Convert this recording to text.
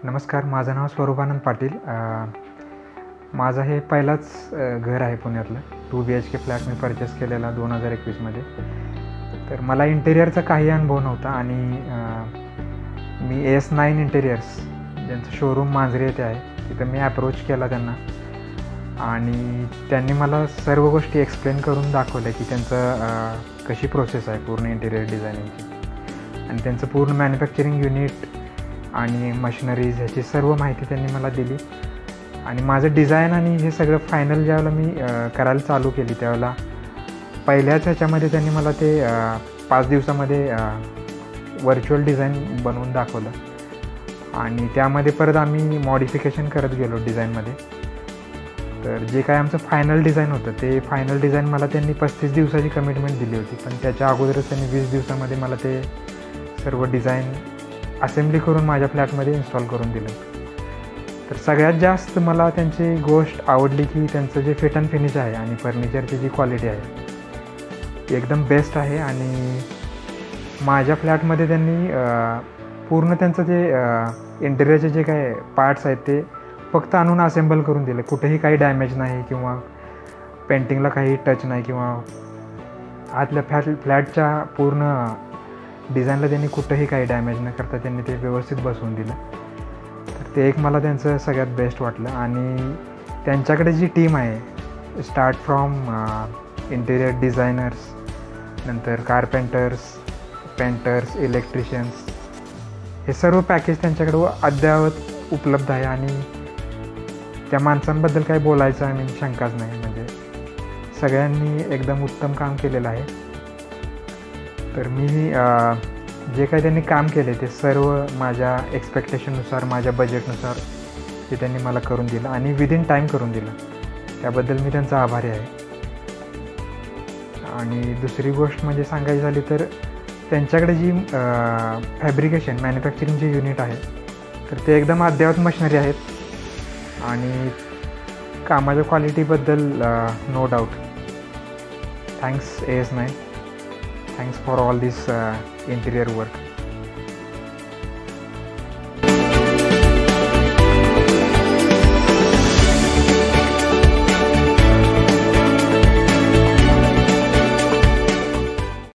नमस्कार, माझं नाव स्वरूपानंद पाटील. माझं हे पहिलाच घर आहे पुण्यातलं. 2 BHK फ्लॅट मी परचेस केलेला 2021मध्ये. तर मला इंटेरियरचा काही अनुभव नव्हता आणि मी AS9 इंटेरियर्स ज्यांचं शोरूम मांजरी येथे आहे तिथं मी अप्रोच केला त्यांना आणि त्यांनी मला सर्व गोष्टी एक्सप्लेन करून दाखवल्या की त्यांचं कशी प्रोसेस आहे पूर्ण इंटेरियर डिझायनिंगची आणि त्यांचं पूर्ण मॅन्युफॅक्चरिंग युनिट आणि मशिनरीज ह्याची सर्व माहिती त्यांनी मला दिली. आणि माझं डिझाईन आणि हे सगळं फायनल ज्यावेळेला मी करायला चालू केली त्यावेळेला पहिल्याच ह्याच्यामध्ये त्यांनी मला ते 5 दिवसामध्ये व्हर्च्युअल डिझाईन बनवून दाखवलं आणि त्यामध्ये परत आम्ही मॉडिफिकेशन करत गेलो डिझाईनमध्ये. तर जे काय आमचं फायनल डिझाईन होतं ते फायनल डिझाईन मला त्यांनी 35 दिवसाची कमिटमेंट दिली होती, पण त्याच्या अगोदरच त्यांनी 20 दिवसामध्ये मला ते सर्व डिझाईन असेंब्ली करून माझ्या फ्लॅटमध्ये इन्स्टॉल करून दिलं. तर सगळ्यात जास्त मला त्यांची गोष्ट आवडली की त्यांचं जे फिट अँड फिनिश आहे आणि फर्निचरची जी क्वालिटी आहे ती एकदम बेस्ट आहे. आणि माझ्या फ्लॅटमध्ये त्यांनी पूर्ण त्यांचं जे इंटेरियरचे जे काय पार्ट्स आहेत ते फक्त आणून असेंबल करून दिले. कुठेही काही डॅमेज नाही किंवा पेंटिंगला काही टच नाही किंवा आतल्या फ्लॅटच्या पूर्ण डिझाईनला त्यांनी कुठंही काही डॅमेज न करता त्यांनी ते व्यवस्थित बसवून दिलं. तर ते एक मला त्यांचं सगळ्यात बेस्ट वाटलं. आणि त्यांच्याकडे जी टीम आहे स्टार्ट फ्रॉम इंटेरियर डिझायनर्स, नंतर कारपेंटर्स, पेंटर्स, इलेक्ट्रिशियन्स, हे सर्व पॅकेज त्यांच्याकडे अद्ययावत उपलब्ध आहे आणि त्या माणसांबद्दल काही बोलायचं आणि शंकाच नाही. म्हणजे सगळ्यांनी एकदम उत्तम काम केलेलं आहे. तर मी जे काही त्यांनी काम केले ते सर्व माझ्या एक्सपेक्टेशननुसार, माझ्या बजेटनुसार ते त्यांनी मला करून दिलं आणि विदिन टाईम करून दिलं. त्याबद्दल मी त्यांचा आभारी आहे. आणि दुसरी गोष्ट म्हणजे सांगायची झाली तर त्यांच्याकडे जी फॅब्रिकेशन मॅन्युफॅक्चरिंग जे युनिट आहे तर ते एकदम अद्ययावत मशिनरी आहेत आणि कामाच्या क्वालिटीबद्दल no doubt. Thanks AS9. Thanks for all this interior work.